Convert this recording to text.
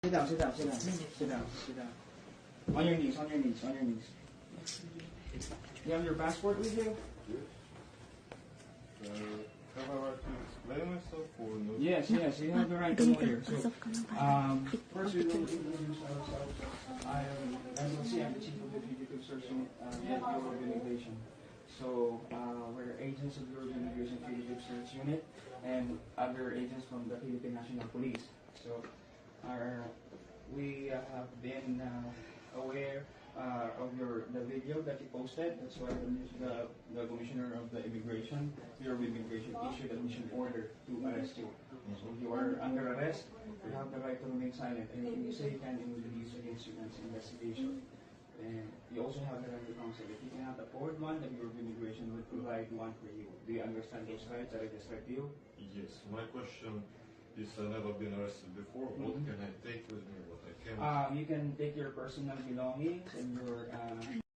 Sit down, sit down, sit down. Sit down, sit down. On your knees, on your knees, on your knees. You have your passport with you? Have I right to explain myself or no? Yes, yes, you have the right to know here. So, first we will introduce ourselves. As you'll see, I'm the Chief of the Fugitive Search Unit, Bureau of Immigration. So, we're agents of the Bureau of Immigration Fugitive Search Unit and other agents from the Philippine National Police. So, we have been aware of the video that you posted. That's why the Commissioner of the Immigration, Bureau of Immigration, issued a mission order to arrest you. So you are under arrest. You have the right to remain silent. Anything you say can be used against you in this investigation. And you also have the right to counsel. If you cannot afford one, the Bureau of Immigration will provide one for you. Do you understand those rights that I just read to you? Yes. My question is, I've never been arrested before. What can I take with me? What I can? You can take your personal belongings and your